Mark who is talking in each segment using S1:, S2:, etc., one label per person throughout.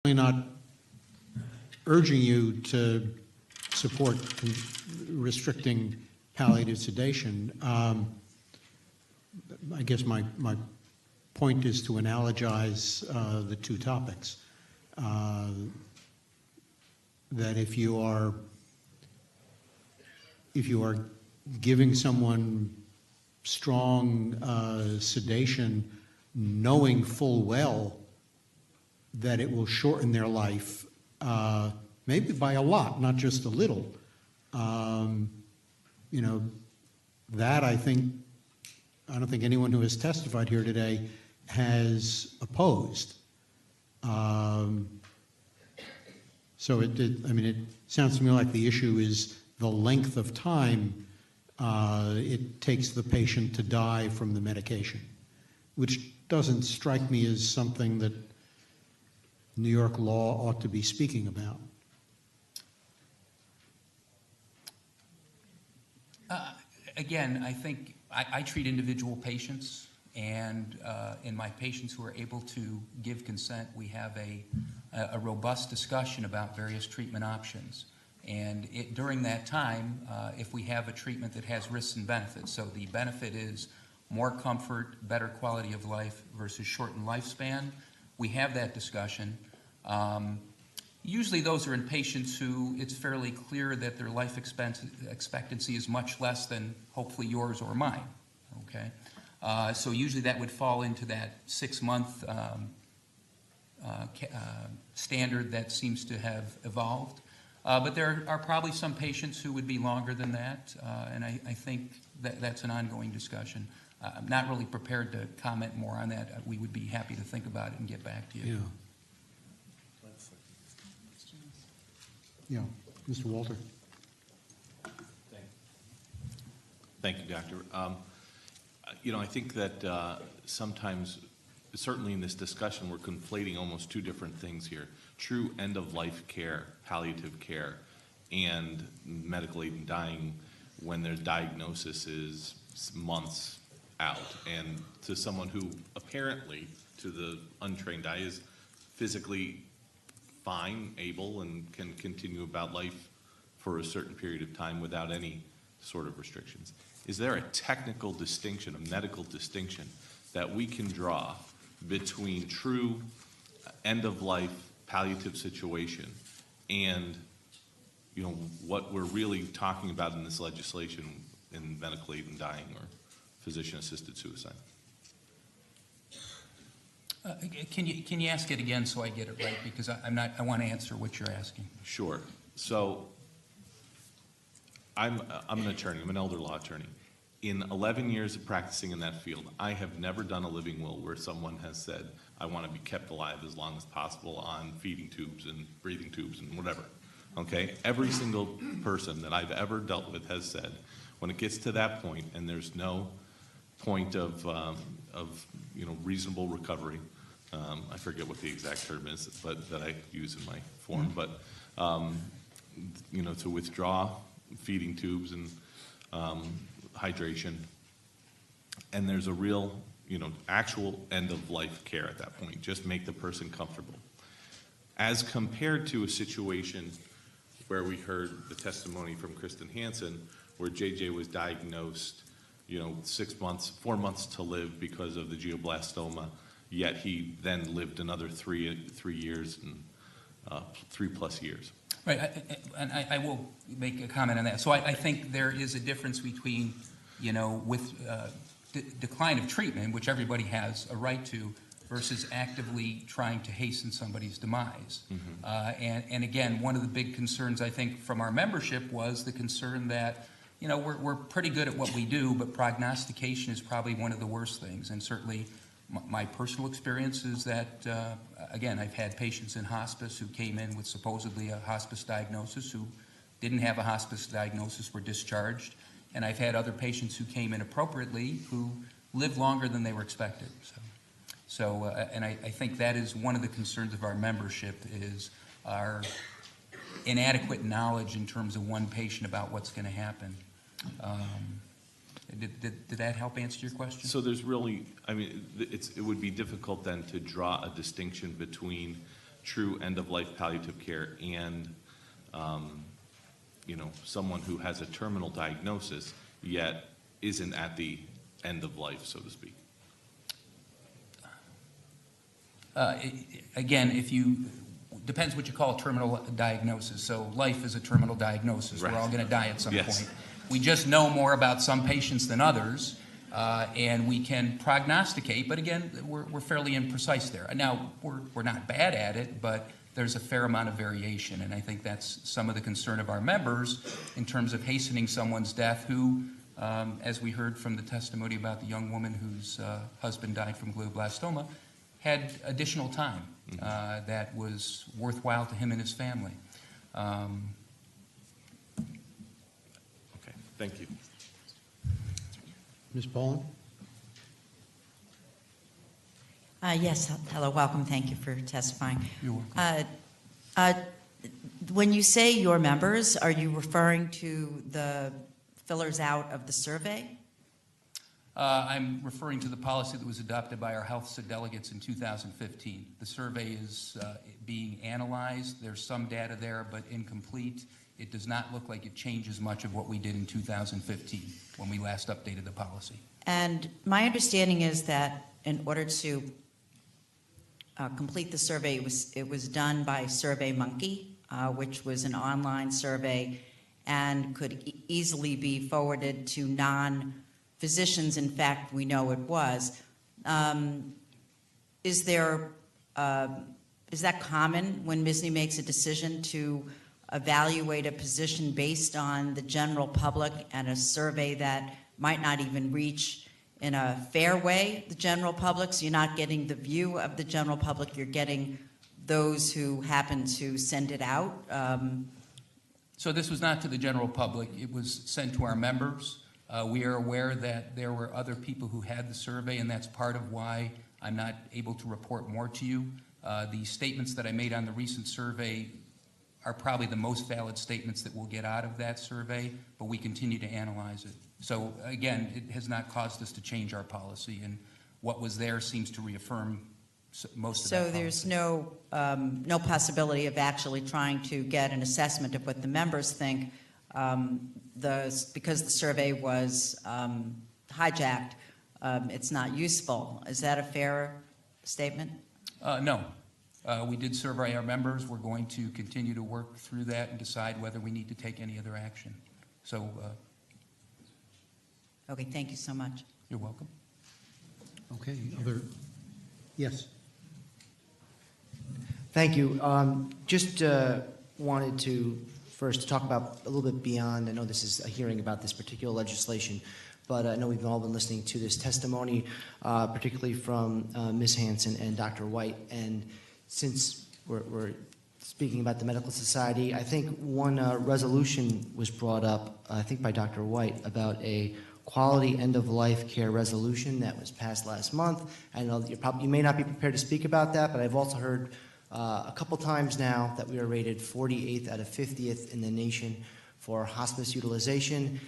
S1: not urging you to support restricting palliative sedation. I guess my point is to analogize the two topics. That if you are giving someone strong sedation, knowing full well that it will shorten their life, maybe by a lot, not just a little. That I don't think anyone who has testified here today has opposed. So it sounds to me like the issue is the length of time it takes the patient to die from the medication, which doesn't strike me as something that New York law ought to be speaking about.
S2: Again, I think I treat individual patients, and in my patients who are able to give consent, we have a robust discussion about various treatment options. And during that time, if we have a treatment that has risks and benefits, so the benefit is more comfort, better quality of life versus shortened lifespan, we have that discussion. Usually those are in patients who it's fairly clear that their life expectancy is much less than hopefully yours or mine, okay? So usually that would fall into that 6-month standard that seems to have evolved. But there are probably some patients who would be longer than that, and I think that's an ongoing discussion. I'm not really prepared to comment more on that. We would be happy to think about it and get back to you.
S1: Yeah. Yeah, Mr. Walter.
S3: Thank you, Doctor. I think that sometimes, certainly in this discussion, we're conflating almost two different things here. True end-of-life care, palliative care, and medical aid in dying when their diagnosis is months out. And to someone who apparently, to the untrained eye, is physically fine, able, and can continue about life for a certain period of time without any sort of restrictions. Is there a technical distinction, a medical distinction, that we can draw between true end-of-life palliative situation and what we're really talking about in this legislation in medical aid in dying or physician-assisted suicide?
S2: Can you ask it again so I get it right? Because I want to answer what you're asking.
S3: Sure. So I'm an attorney. I'm an elder law attorney. In 11 years of practicing in that field, I have never done a living will where someone has said, I want to be kept alive as long as possible on feeding tubes and breathing tubes and whatever. Okay? Every single person that I've ever dealt with has said, when it gets to that point and there's no point of reasonable recovery, I forget what the exact term is, but that I use in my form, but to withdraw feeding tubes and hydration, and there's a real, actual end-of-life care at that point. Just make the person comfortable. As compared to a situation where we heard the testimony from Kristen Hansen, where JJ was diagnosed, 4 months to live because of the glioblastoma, yet he then lived another 3 years and 3+ years.
S2: Right, and I will make a comment on that. So I think there is a difference between, with decline of treatment, which everybody has a right to, versus actively trying to hasten somebody's demise. Mm-hmm. And again, one of the big concerns, I think, from our membership was the concern that, we're pretty good at what we do, but prognostication is probably one of the worst things. And certainly my personal experience is that, again, I've had patients in hospice who came in with supposedly a hospice diagnosis who didn't have a hospice diagnosis, were discharged. And I've had other patients who came in appropriately who lived longer than they were expected. And I think that is one of the concerns of our membership is our inadequate knowledge in terms of one patient about what's going to happen. Did that help answer your question?
S3: So there's really, it would be difficult then to draw a distinction between true end-of-life palliative care and, someone who has a terminal diagnosis yet isn't at the end of life, so to speak?
S2: Again, depends what you call a terminal diagnosis. So life is a terminal diagnosis.
S3: Right.
S2: We're all going to die at some
S3: Yes.
S2: point. We just know more about some patients than others, and we can prognosticate, but again, we're fairly imprecise there. Now, we're not bad at it, but there's a fair amount of variation, and I think that's some of the concern of our members in terms of hastening someone's death who, as we heard from the testimony about the young woman whose husband died from glioblastoma, had additional time that was worthwhile to him and his family.
S3: Okay, thank you.
S1: Ms. Boland?
S4: Yes, hello, welcome, thank you for testifying.
S2: You're welcome.
S4: When you say your members, are you referring to the fillers out of the survey?
S2: I'm referring to the policy that was adopted by our Health delegates in 2015. The survey is being analyzed. There's some data there, but incomplete. It does not look like it changes much of what we did in 2015 when we last updated the policy.
S4: And my understanding is that in order to complete the survey, it was done by SurveyMonkey, which was an online survey and could easily be forwarded to non-physicians. In fact, we know it was. Is that common when MSNY makes a decision to evaluate a position based on the general public and a survey that might not even reach in a fair way the general public? So you're not getting the view of the general public, you're getting those who happen to send it out?
S2: So this was not to the general public. It was sent to our members. We are aware that there were other people who had the survey, and that's part of why I'm not able to report more to you. The statements that I made on the recent survey are probably the most valid statements that we'll get out of that survey, but we continue to analyze it. So again, it has not caused us to change our policy, and what was there seems to reaffirm most of that
S4: So there's
S2: policy.
S4: no possibility of actually trying to get an assessment of what the members think, because the survey was hijacked, it's not useful. Is that a fair statement?
S2: No. We did survey our members. We're going to continue to work through that and decide whether we need to take any other action. So
S4: Okay, thank you so much.
S2: you're welcome.
S1: Okay, yes.
S5: Thank you. Just wanted to first talk about a little bit beyond. I know this is a hearing about this particular legislation, but I know we've all been listening to this testimony, particularly from Ms. Hanson and Dr. White. And since we're speaking about the Medical Society, I think one resolution was brought up, I think by Dr. White, about a quality end-of-life care resolution that was passed last month. I know that you may not be prepared to speak about that, but I've also heard a couple times now that we are rated 48th out of 50th in the nation for hospice utilization.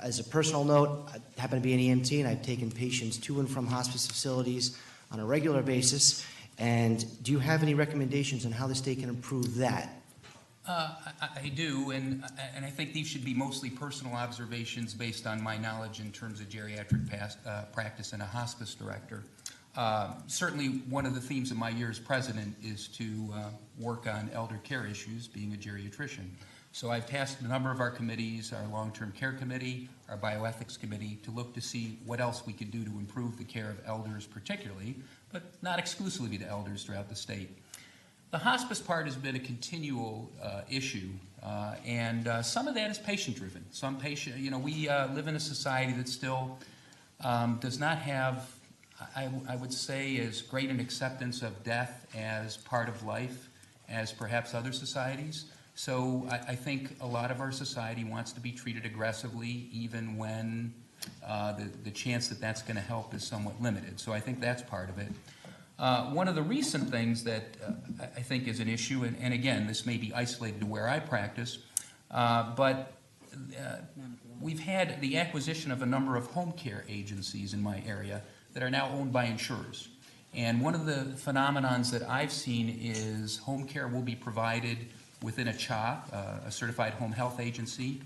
S5: As a personal note, I happen to be an EMT, and I've taken patients to and from hospice facilities on a regular basis. And do you have any recommendations on how the state can improve that?
S2: I do, and I think these should be mostly personal observations based on my knowledge in terms of geriatric practice and a hospice director. Certainly, one of the themes of my year as president is to work on elder care issues, being a geriatrician. So I've tasked a number of our committees, our long-term care committee, our bioethics committee, to look to see what else we could do to improve the care of elders particularly, but not exclusively to elders throughout the state. The hospice part has been a continual issue, and some of that is patient-driven. Some patient, we live in a society that still does not have, I would say, as great an acceptance of death as part of life as perhaps other societies. So I think a lot of our society wants to be treated aggressively, even when the chance that that's going to help is somewhat limited. So I think that's part of it. One of the recent things that I think is an issue, and again, this may be isolated to where I practice, but we've had the acquisition of a number of home care agencies in my area that are now owned by insurers. And one of the phenomenons that I've seen is home care will be provided within a CHOP, a Certified Home Health Agency,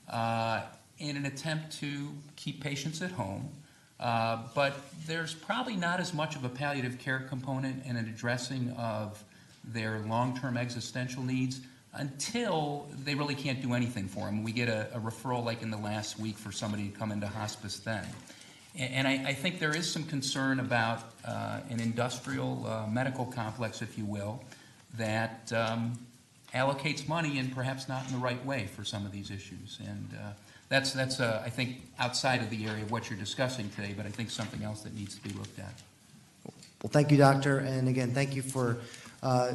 S2: in an attempt to keep patients at home. But there's probably not as much of a palliative care component and an addressing of their long-term existential needs until they really can't do anything for them. We get a referral like in the last week for somebody to come into hospice then. And I think there is some concern about an industrial medical complex, if you will, that allocates money and perhaps not in the right way for some of these issues. And that's I think, outside of the area of what you're discussing today, but I think something else that needs to be looked at.
S5: Well, thank you, Doctor, and again, thank you for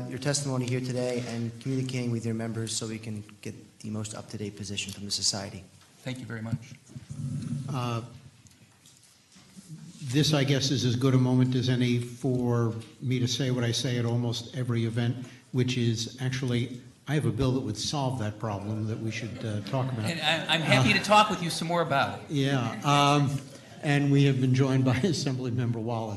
S5: your testimony here today and communicating with your members so we can get the most up-to-date position from the society.
S2: Thank you very much.
S1: This, I guess, is as good a moment as any for me to say what I say at almost every event, which is actually, I have a bill that would solve that problem that we should talk about.
S2: And I'm happy to talk with you some more about it.
S1: Yeah, and we have been joined by Assemblymember Wallace.